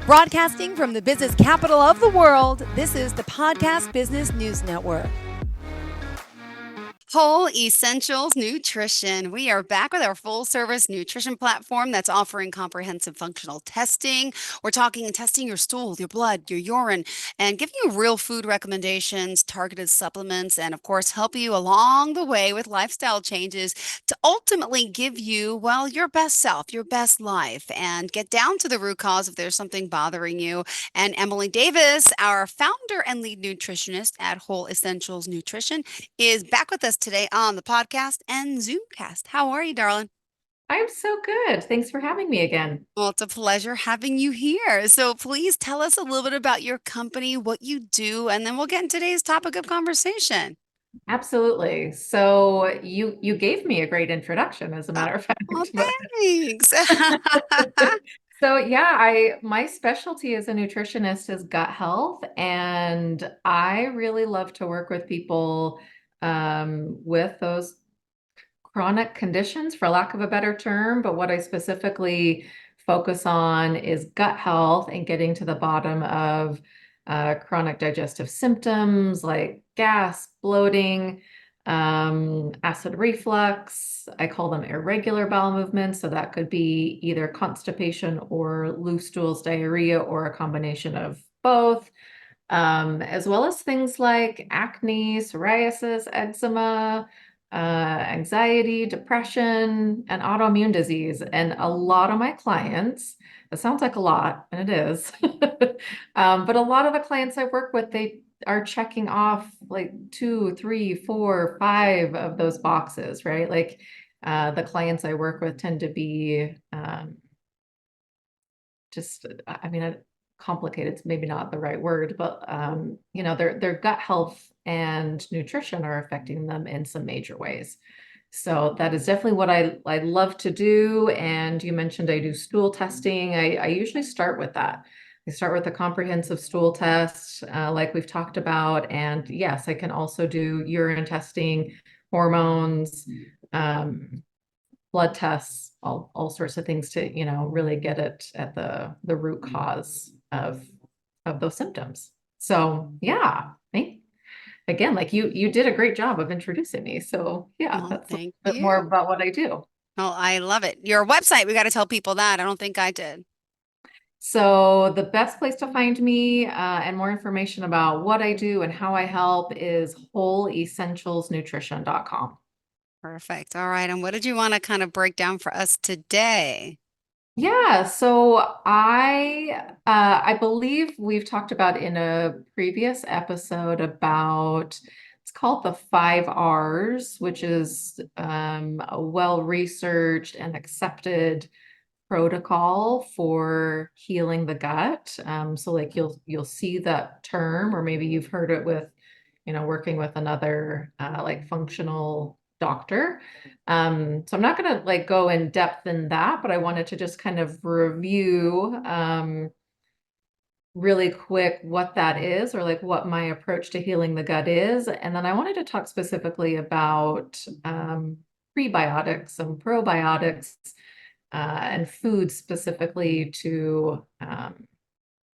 Broadcasting from the business capital of the world, this is the Podcast Business News Network. Whole Essentials Nutrition. We are back with our full service nutrition platform that's offering comprehensive functional testing. We're talking and testing your stool, your blood, your urine, and giving you real food recommendations, targeted supplements, and of course, help you along the way with lifestyle changes to ultimately give you, well, your best self, your best life, and get down to the root cause if there's something bothering you. And Emilie Davis, our founder and lead nutritionist at Whole Essentials Nutrition, is back with us today on the podcast and Zoomcast. How are you, darling? I'm so good. Thanks for having me again. Well, it's a pleasure having you here. So please tell us a little bit about your company, what you do, and then we'll get into today's topic of conversation. Absolutely. So you gave me a great introduction, as a Oh, matter of fact. oh, But thanks. so yeah, my specialty as a nutritionist is gut health, and I really love to work with people with those chronic conditions, for lack of a better term. But what I specifically focus on is gut health and getting to the bottom of chronic digestive symptoms like gas, bloating, acid reflux. I call them irregular bowel movements. So that could be either constipation or loose stools, diarrhea, or a combination of both. As well as things like acne, psoriasis, eczema, anxiety, depression, and autoimmune disease. And a lot of my clients, it sounds like a lot, and it is, but a lot of the clients I work with, they are checking off like 2, 3, 4, 5 of those boxes, right? Like the clients I work with tend to be just, I mean, complicated, it's maybe not the right word, but their gut health and nutrition are affecting them in some major ways. So that is definitely what I love to do. And you mentioned I do stool testing. I usually start with that. I start with a comprehensive stool test, like we've talked about. And yes, I can also do urine testing, hormones, blood tests, all sorts of things to, really get it at the root cause of those symptoms. So yeah, again, like you did a great job of introducing me. So yeah, Well, that's a thank bit more you. about what I do. Oh, I love it. Your website, we got to tell people that. I don't think I did. So the best place to find me and more information about what I do and how I help is wholeessentialsnutrition.com. Perfect. All right. And what did you want to kind of break down for us today? Yeah, so I believe we've talked about in a previous episode about, it's called the 5 R's, which is a well-researched and accepted protocol for healing the gut. So like you'll see that term, or maybe you've heard it with, working with another like functional doctor. So I'm not going to like go in depth in that, but I wanted to just kind of review really quick what that is, or like what my approach to healing the gut is. And then I wanted to talk specifically about prebiotics and probiotics and food specifically to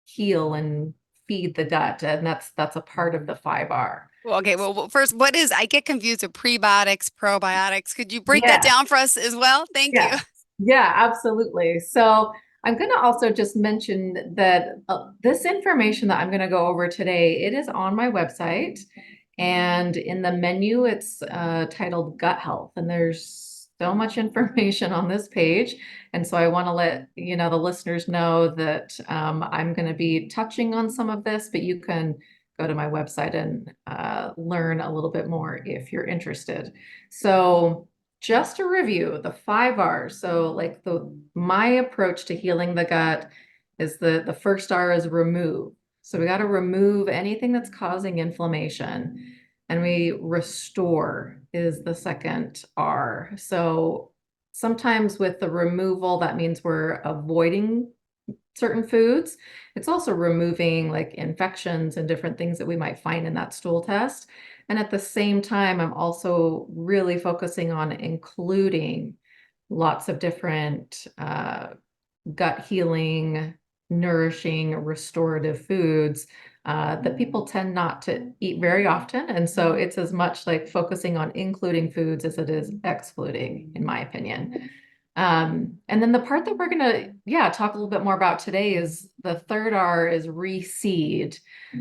heal and feed the gut. And that's a part of the 5R. Well, okay, well, first, what is, I get confused with prebiotics, probiotics. Could you break that Yeah, down for us as well? Thank you. yeah, yeah, absolutely. So I'm going to also just mention that this information that I'm going to go over today, it is on my website. And in the menu, it's titled Gut Health. And there's so much information on this page. And so I want to let the listeners know that I'm going to be touching on some of this, but you can go to my website and learn a little bit more if you're interested. So just to review the 5 R's. So like my approach to healing the gut is the first R is remove. So we got to remove anything that's causing inflammation. And we restore is the second R. So sometimes with the removal, that means we're avoiding certain foods. It's also removing like infections and different things that we might find in that stool test. And at the same time, I'm also really focusing on including lots of different gut healing nourishing, restorative foods that people tend not to eat very often. And so it's as much like focusing on including foods as it is excluding, in my opinion. And then the part that we're gonna, talk a little bit more about today is the third R is reseed.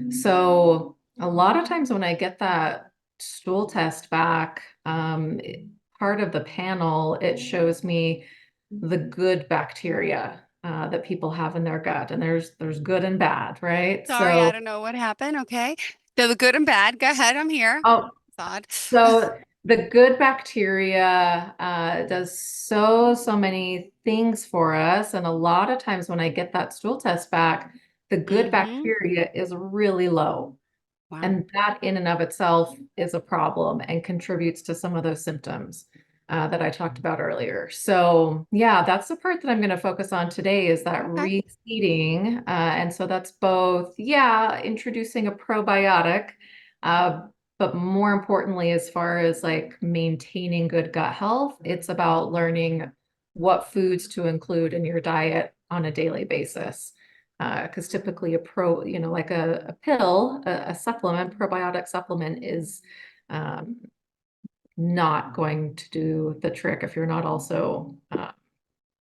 So a lot of times when I get that stool test back, part of the panel, it shows me the good bacteria that people have in their gut, and there's good and bad, right? Sorry, I So, don't know what happened. Okay. So the good and bad. Go ahead. I'm here. oh, It's odd. so the good bacteria does so many things for us, and a lot of times when I get that stool test back, the good Mm-hmm. bacteria is really low. Wow. And that in and of itself is a problem and contributes to some of those symptoms that I talked about earlier. So yeah, that's the part that I'm going to focus on today is that Okay. reseeding. And so that's both, introducing a probiotic, uh, but more importantly, as far as like maintaining good gut health, it's about learning what foods to include in your diet on a daily basis because typically like a pill, a supplement, probiotic supplement is um, not going to do the trick if you're not also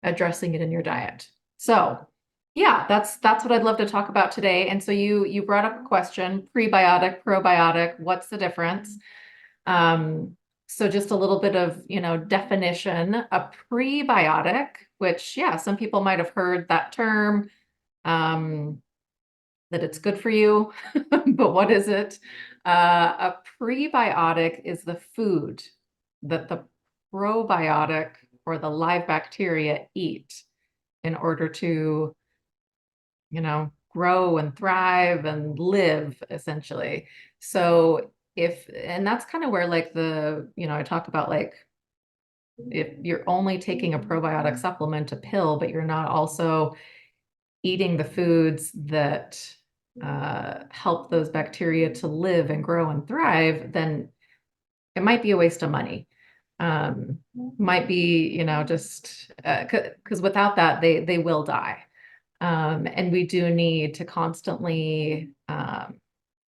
addressing it in your diet. So yeah, that's what I'd love to talk about today. And so you brought up a question, prebiotic, probiotic, what's the difference? So just a little bit of, definition, a prebiotic, which some people might have heard that term. Um, that it's good for you, but what is it? A prebiotic is the food that the probiotic or the live bacteria eat in order to, grow and thrive and live essentially. So and that's kind of where like I talk about like if you're only taking a probiotic supplement, a pill, but you're not also eating the foods that help those bacteria to live and grow and thrive, then it might be a waste of money. Might be, just because without that, they will die. And we do need to constantly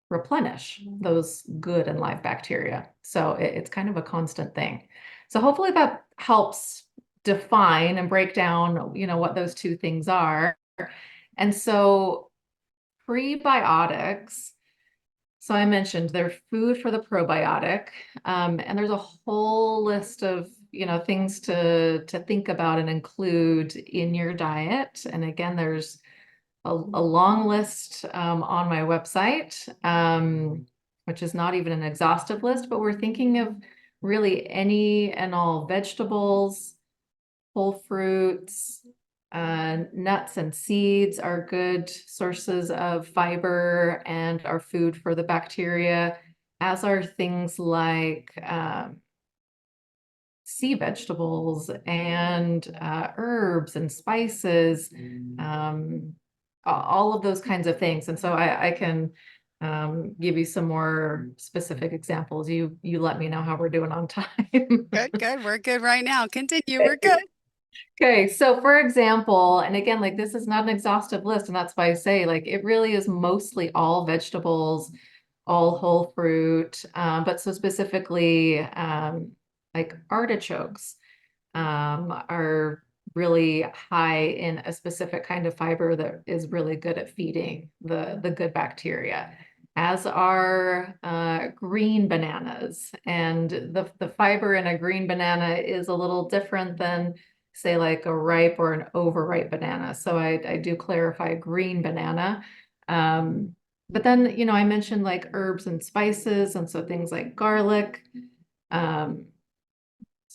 replenish those good and live bacteria. So it's kind of a constant thing. So hopefully that helps define and break down, what those two things are. And so prebiotics, so I mentioned they're food for the probiotic, and there's a whole list of things to think about and include in your diet. And again, there's a long list on my website, which is not even an exhaustive list, but we're thinking of really any and all vegetables, whole fruits, nuts and seeds are good sources of fiber and are food for the bacteria, as are things like sea vegetables and herbs and spices, all of those kinds of things. And so I can give you some more specific examples. You let me know how we're doing on time. Good, good. We're good right now. Continue. We're good. Okay, so for example, and again, like this is not an exhaustive list, and that's why I say like it really is mostly all vegetables, all whole fruit, but so specifically like artichokes are really high in a specific kind of fiber that is really good at feeding the good bacteria, as are green bananas. And the fiber in a green banana is a little different than say like a ripe or an overripe banana. So I do clarify green banana. But then, I mentioned like herbs and spices, and so things like garlic, um,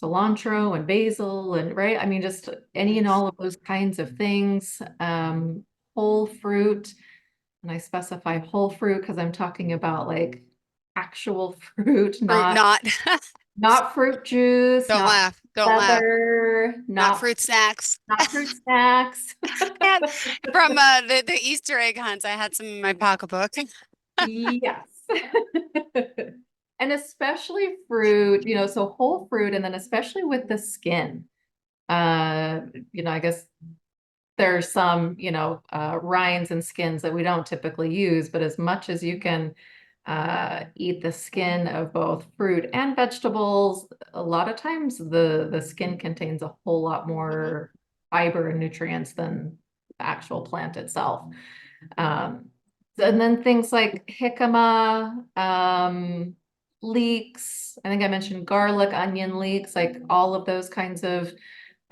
cilantro and basil and right. I mean, just any and Nice. all of those kinds of things. Whole fruit, and I specify whole fruit because I'm talking about like actual fruit, Fruit not not. not fruit juice, Don't not laugh. Don't laugh. leather, Not not fruit snacks. not fruit snacks. And from the Easter egg hunts, I had some in my pocketbook. Yes. And especially fruit, so whole fruit, and then especially with the skin. I guess there's some, rinds and skins that we don't typically use, but as much as you can eat the skin of both fruit and vegetables, a lot of times the skin contains a whole lot Mhm. more fiber and nutrients than the actual plant itself. Um, and then things like jicama, leeks. I think I mentioned garlic, onion leeks, like all of those kinds of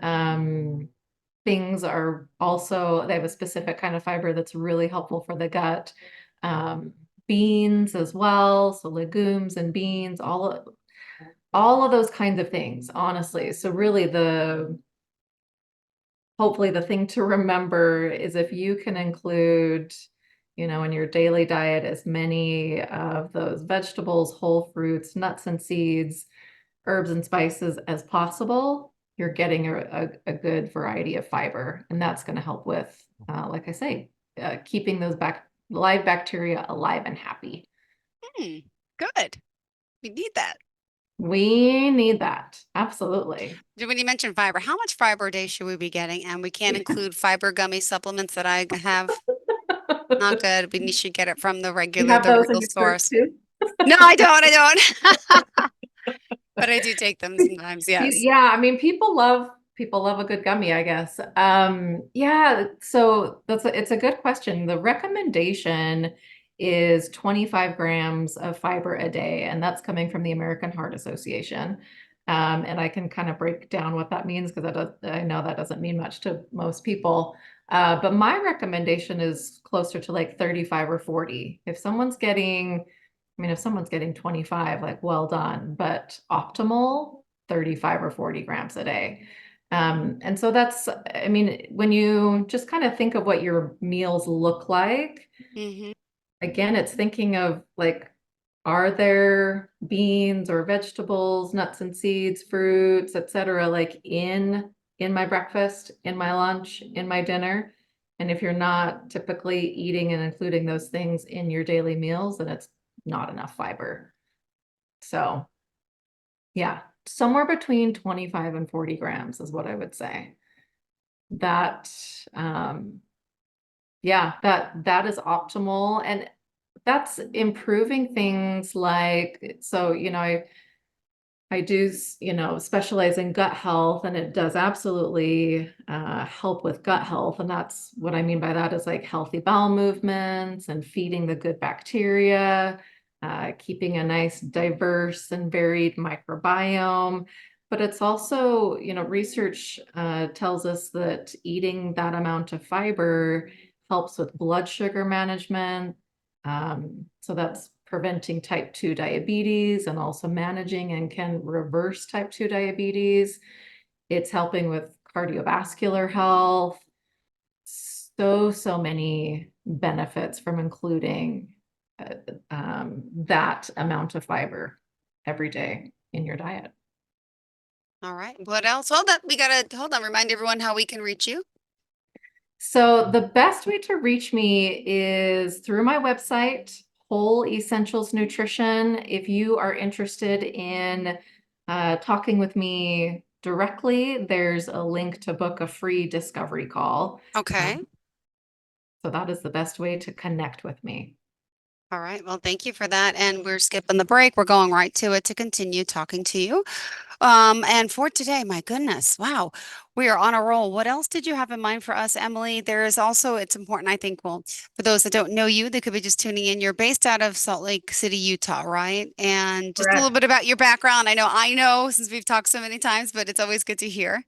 um, things are also, they have a specific kind of fiber that's really helpful for the gut. Um, Beans as well, so legumes and beans, all of those kinds of things, honestly. So really hopefully the thing to remember is if you can include, in your daily diet as many of those vegetables, whole fruits, nuts and seeds, herbs and spices as possible, you're getting a good variety of fiber. And that's going to help with, like I say, keeping those live bacteria alive and happy. Hmm, good. We need that. We need that. Absolutely. When you mentioned fiber, how much fiber a day should we be getting? And we can't include fiber gummy supplements that I have. Not good. We should get it from You have the those in real your purse source. too? No, I don't. I don't. But I do take them sometimes. Yes. Yeah, I mean, people love a good gummy, I guess. Yeah, so it's a good question. The recommendation is 25 grams of fiber a day, and that's coming from the American Heart Association. And I can kind of break down what that means because I know that doesn't mean much to most people. But my recommendation is closer to like 35 or 40. If someone's getting 25, like well done, but optimal 35 or 40 grams a day. And so when you just kind of think of what your meals look like, Hmm. again, it's thinking of like, are there beans or vegetables, nuts and seeds, fruits, etc., like in my breakfast, in my lunch, in my dinner? And if you're not typically eating and including those things in your daily meals, then it's not enough fiber. So, yeah, somewhere between 25 and 40 grams is what I would say. That, um, yeah, that is optimal. And that's improving things like, so, I do, specialize in gut health, and it does absolutely help with gut health. And that's what I mean by that is like healthy bowel movements and feeding the good bacteria, keeping a nice, diverse and varied microbiome. But it's also, research tells us that eating that amount of fiber helps with blood sugar management. So that's preventing type 2 diabetes and also managing and can reverse type 2 diabetes. It's helping with cardiovascular health. So many benefits from including that amount of fiber every day in your diet. All right. What else? Hold on. We gotta hold on. Remind everyone how we can reach you. So the best way to reach me is through my website, Whole Essentials Nutrition. If you are interested in talking with me directly, there's a link to book a free discovery call. Okay. So that is the best way to connect with me. All right. Well, thank you for that. And we're skipping the break. We're going right to it to continue talking to you. And for today, my goodness, wow, we are on a roll. What else did you have in mind for us, Emily? There is also, it's important, I think, well, for those that don't know you, they could be just tuning in. You're based out of Salt Lake City, Utah, right? And just a little Correct. bit about your background. I know since we've talked so many times, but it's always good to hear.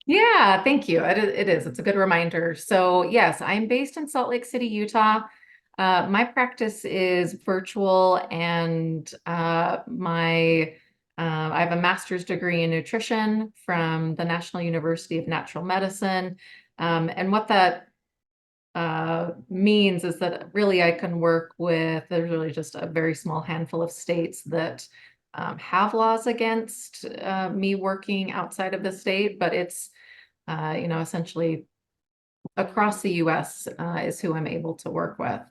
Yeah, thank you. It is. It's a good reminder. So, yes, I'm based in Salt Lake City, Utah. My practice is virtual, and I have a master's degree in nutrition from the National University of Natural Medicine. And what that means is that really I can work with, there's really just a very small handful of states that have laws against me working outside of the state, but it's essentially across the US is who I'm able to work with.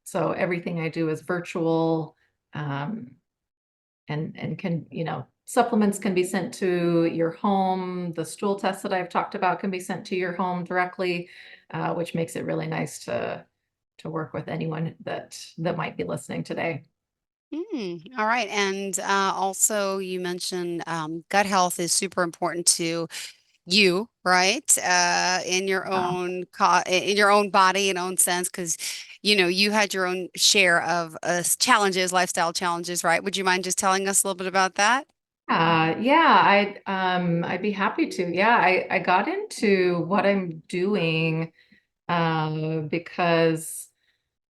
So everything I do is virtual, um, and can, supplements can be sent to your home. The stool tests that I've talked about can be sent to your home directly, which makes it really nice to work with anyone that might be listening today. All right. And also, you mentioned gut health is super important to you, right? In your Uh, own in your own body and own sense, because you had your own share of challenges, lifestyle challenges, right? Would you mind just telling us a little bit about that? yeah, I'd be happy to. Yeah, I got into what I'm doing because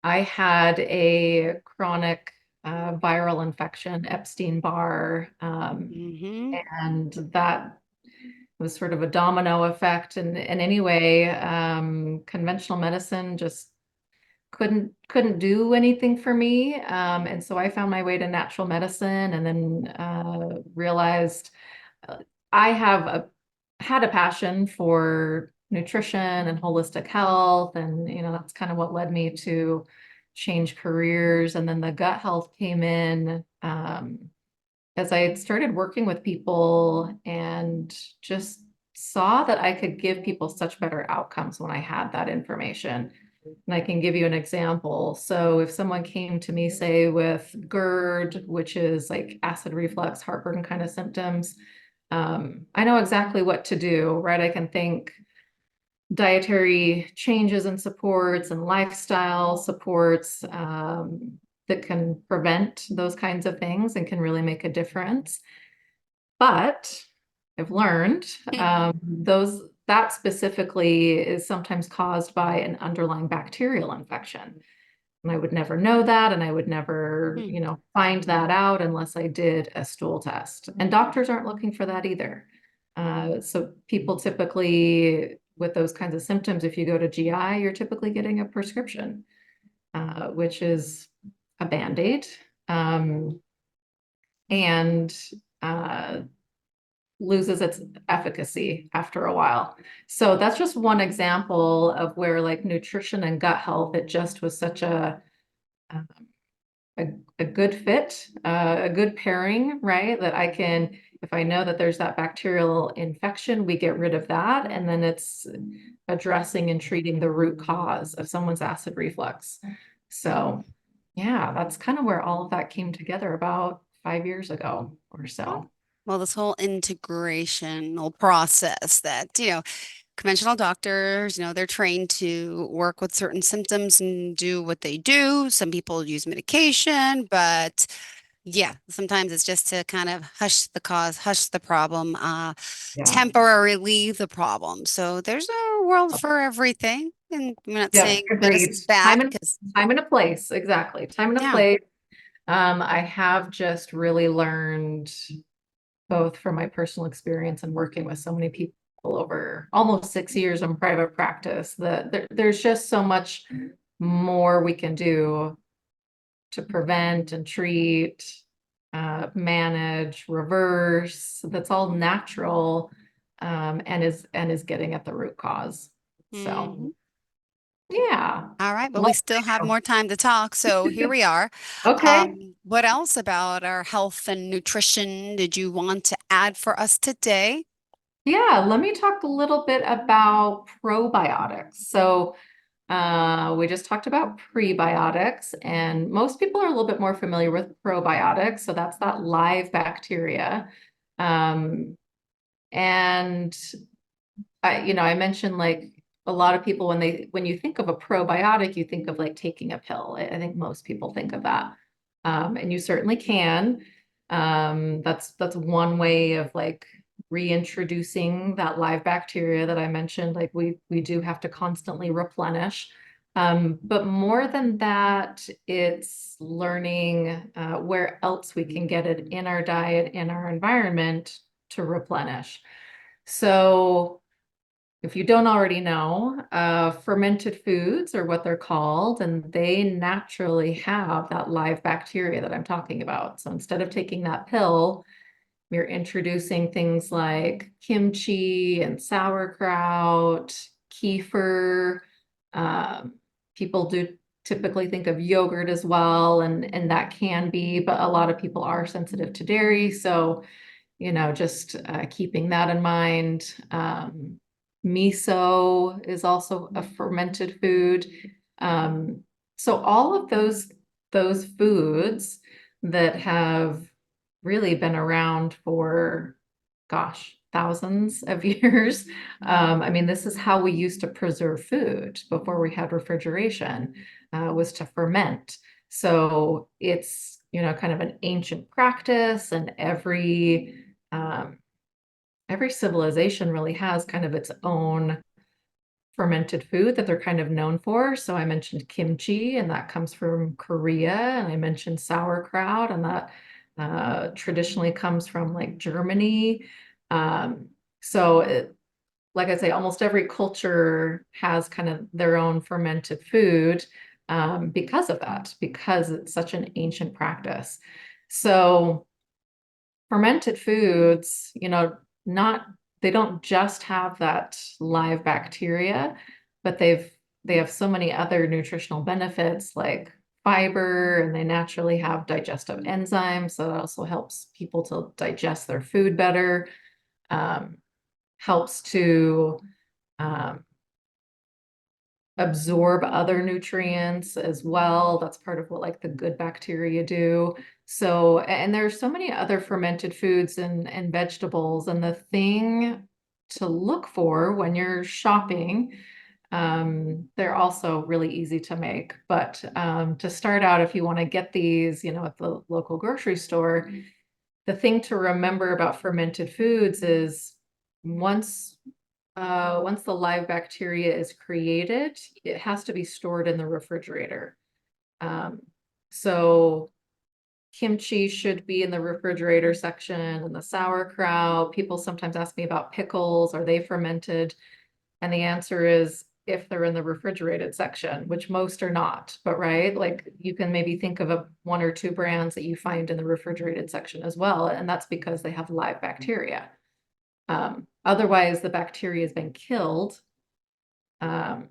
I had a chronic viral infection, Epstein-Barr, Mm-hmm. and that was sort of a domino effect. And anyway, conventional medicine just couldn't do anything for me. And so I found my way to natural medicine, and then realized uh, I had a passion for nutrition and holistic health, and that's kind of what led me to change careers. And then the gut health came in as I had started working with people and just saw that I could give people such better outcomes when I had that information. And I can give you an example. So if someone came to me, say, with GERD, which is like acid reflux, heartburn kind of symptoms, I know exactly what to do, right? I can think dietary changes and supports and lifestyle supports that can prevent those kinds of things and can really make a difference. But I've learned that specifically is sometimes caused by an underlying bacterial infection. And I would never know that, and I would never, find that out unless I did a stool test. And doctors aren't looking for that either. So people typically, with those kinds of symptoms, if you go to GI, you're typically getting a prescription, which is a Band-Aid. And uh, loses its efficacy after a while. So that's just one example of where like nutrition and gut health, it just was such um, a good fit, a good pairing, right? That I can, if I know that there's that bacterial infection, we get rid of that. And then it's addressing and treating the root cause of someone's acid reflux. So yeah, that's kind of where all of that came together about 5 years ago or so. Well, this whole integrational process that, conventional doctors, they're trained to work with certain symptoms and do what they do. Some people use medication, but yeah, sometimes it's just to kind of hush the cause, hush the problem, Yeah. temporarily the problem. So there's a world for everything. And I'm not Yep, saying agreed. medicine's bad because, Time and a place, exactly. Time and a yeah. place. I have just really learned both from my personal experience and working with so many people over almost 6 years in private practice that there's just so much more we can do to prevent and treat, manage, reverse. That's all natural, and is getting at the root cause. So Mhm. yeah. All right, but we Well, still have more time to talk. So here we are. okay. What else about our health and nutrition did you want to add for us today? Yeah, let me talk a little bit about probiotics. So, we just talked about prebiotics, and most people are a little bit more familiar with probiotics. So that's that live bacteria. Um, and I mentioned like a lot of people when you think of a probiotic, you think of like taking a pill. I think most people think of that. And you certainly can. That's one way of like reintroducing that live bacteria that I mentioned. Like we do have to constantly replenish. But more than that, it's learning where else we can get it in our diet, in our environment to replenish. So if you don't already know, fermented foods are what they're called, and they naturally have that live bacteria that I'm talking about. So instead of taking that pill, you're introducing things like kimchi and sauerkraut, kefir. Um, People do typically think of yogurt as well, and that can be, but a lot of people are sensitive to dairy. So just keeping that in mind. Miso is also a fermented food. Um, so all of those foods that have really been around for, gosh, thousands of years. I mean, this is how we used to preserve food before we had refrigeration, was to ferment. So it's, kind of an ancient practice, and um, every civilization really has kind of its own fermented food that they're kind of known for. So I mentioned kimchi, and that comes from Korea, and I mentioned sauerkraut, and that traditionally comes from like Germany. Um, so like I say, almost every culture has kind of their own fermented food, because of that, because it's such an ancient practice. So fermented foods, not they don't just have that live bacteria, but they have so many other nutritional benefits like fiber, and they naturally have digestive enzymes. So that also helps people to digest their food better, um, helps to um, absorb other nutrients as well. That's part of what like the good bacteria do. So, and there's so many other fermented foods and vegetables. And the thing to look for when you're shopping, they're also really easy to make. But to start out, if you want to get these, at the local grocery store, the thing to remember about fermented foods is once once the live bacteria is created, it has to be stored in the refrigerator. Um, so kimchi should be in the refrigerator section, and the sauerkraut. People sometimes ask me about pickles. Are they fermented? And the answer is if they're in the refrigerated section, which most are not, but right, like you can maybe think of one or two brands that you find in the refrigerated section as well, and that's because they have live bacteria. Otherwise, the bacteria has been killed, um,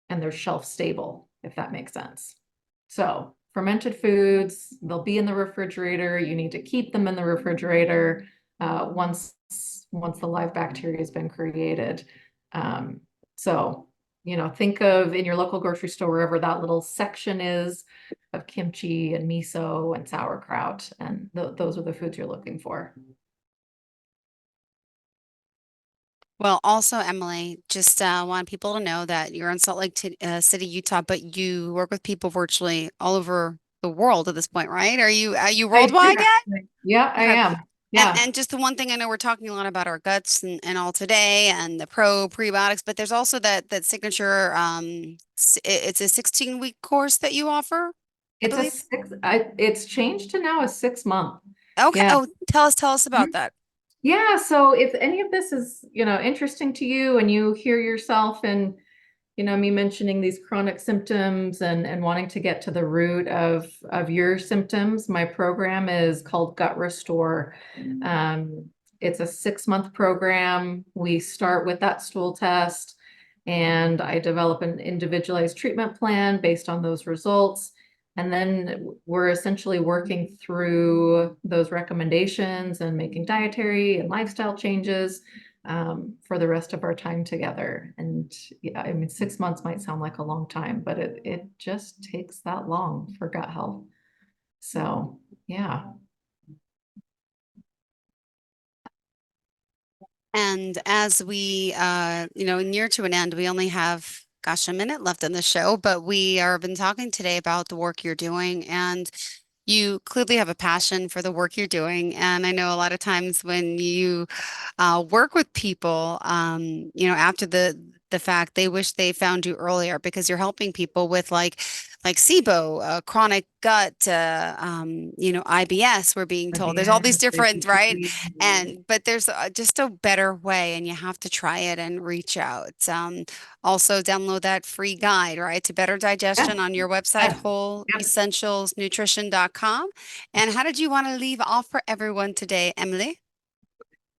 and they're shelf stable, if that makes sense. So fermented foods, they'll be in the refrigerator. You need to keep them in the refrigerator once the live bacteria has been created. Um, so, think of in your local grocery store, wherever that little section is of kimchi and miso and sauerkraut, and those are the foods you're looking for. Well, also, Emily, just want people to know that you're in Salt Lake City, Utah, but you work with people virtually all over the world at this point, right? Are you I do worldwide yet? actually. Yeah, I Okay. am. And, Yeah. and just the one thing I know we're talking a lot about our guts and all today and the prebiotics, but there's also that signature it's a 16-week course that you offer, I It's a believe. it's changed to now a 6 month. Okay. Yeah. Oh, tell us about that. Yeah. So if any of this is, interesting to you, and you hear yourself in, me mentioning these chronic symptoms, and wanting to get to the root of your symptoms, my program is called Gut Restore. Um, it's a 6 month program. We start with that stool test, and I develop an individualized treatment plan based on those results. And then we're essentially working through those recommendations and making dietary and lifestyle changes, for the rest of our time together. And yeah, I mean, 6 months might sound like a long time, but it just takes that long for gut health. So yeah. And as we, near to an end, we only have, gosh, a minute left in the show, but we are been talking today about the work you're doing, and you clearly have a passion for the work you're doing. And I know a lot of times when you work with people, after the fact, they wish they found you earlier because you're helping people with like SIBO, chronic gut, IBS. We're being told there's all these Again, different, right? basically, But there's just a better way, and you have to try it and reach out. Also, download that free guide, right, to better yeah, digestion on your website, yeah, yep. wholeessentialsnutrition.com. And how did you want to leave off for everyone today, Emily?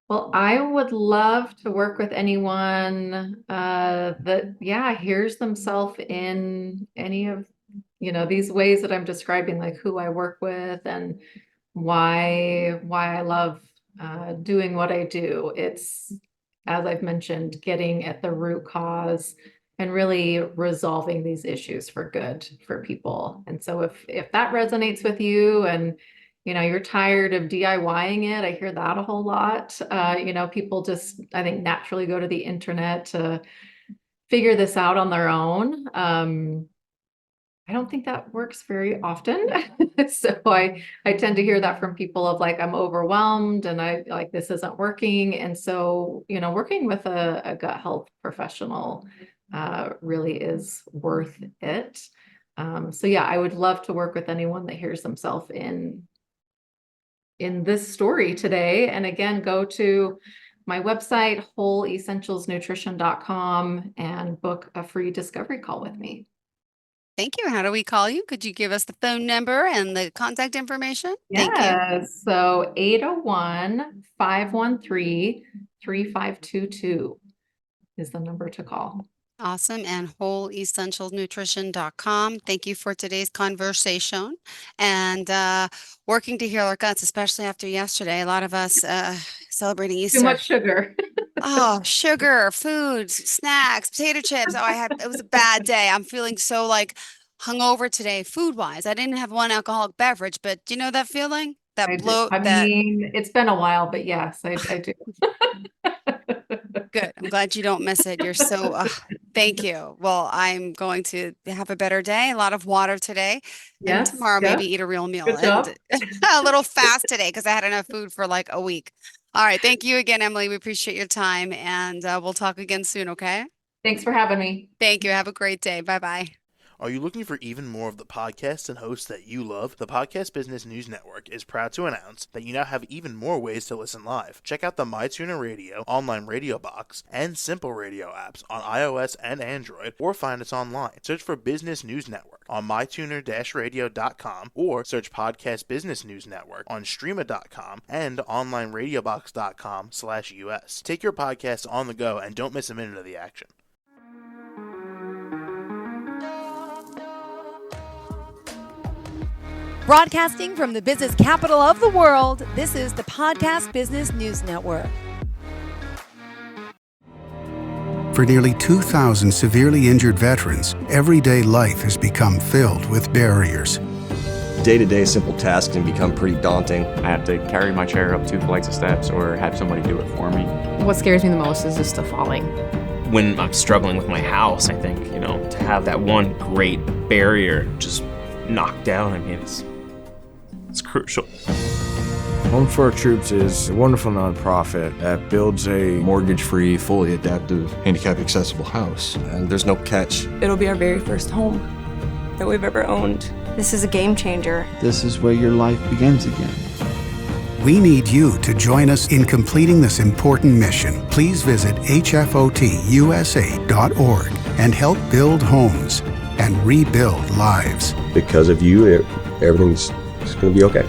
Well, I would love to work with anyone that, yeah, hears themselves in any of, these ways that I'm describing, like who I work with, and why I love doing what I do. It's, as I've mentioned, getting at the root cause and really resolving these issues for good for people. And so if that resonates with you and you're tired of DIYing it, I hear that a whole lot. People just, I think, naturally go to the internet to figure this out on their own. I don't think that works very often. So I tend to hear that from people of like, I'm overwhelmed and I like this isn't working. And so, working with a gut health professional really is worth it. So yeah, I would love to work with anyone that hears themselves in this story today. And again, go to my website, wholeessentialsnutrition.com, and book a free discovery call with me. Thank you. How do we call you? Could you give us the phone number and the contact information? Thank you. Yes. So 801-513-3522 is the number to call. Awesome. And wholeessentialsnutrition.com. Thank you for today's conversation and working to heal our guts, especially after yesterday. A lot of us celebrating Easter. Too much sugar. Oh, sugar, food, snacks, potato chips. It was a bad day. I'm feeling so like hungover today, food wise. I didn't have one alcoholic beverage, but do you know that feeling? That bloat, it's been a while, but yes, I do. Good. I'm glad you don't miss it. You're so, thank you. Well, I'm going to have a better day, a lot of water today, and Yes, tomorrow yeah. maybe eat a real meal Good job. and a little fast today because I had enough food for like a week. All right. Thank you again, Emilie. We appreciate your time and we'll talk again soon. Okay. Thanks for having me. Thank you. Have a great day. Bye-bye. Are you looking for even more of the podcasts and hosts that you love? The Podcast Business News Network is proud to announce that you now have even more ways to listen live. Check out the MyTuner Radio, online radio box, and Simple Radio apps on iOS and Android, or find us online. Search for Business News Network on mytuner-radio.com, or search Podcast Business News Network on streama.com and onlineradiobox.com/US. Take your podcast on the go and don't miss a minute of the action. Broadcasting from the business capital of the world, this is the Podcast Business News Network. For nearly 2,000 severely injured veterans, everyday life has become filled with barriers. Day-to-day simple tasks can become pretty daunting. I have to carry my chair up 2 flights of steps or have somebody do it for me. What scares me the most is just the falling. When I'm struggling with my house, I think, to have that one great barrier just knocked down, it's crucial. Home for Our Troops is a wonderful nonprofit that builds a mortgage-free, fully adaptive, handicap-accessible house. And there's no catch. It'll be our very first home that we've ever owned. This is a game changer. This is where your life begins again. We need you to join us in completing this important mission. Please visit hfotusa.org and help build homes and rebuild lives. Because of you, everything's going to be okay.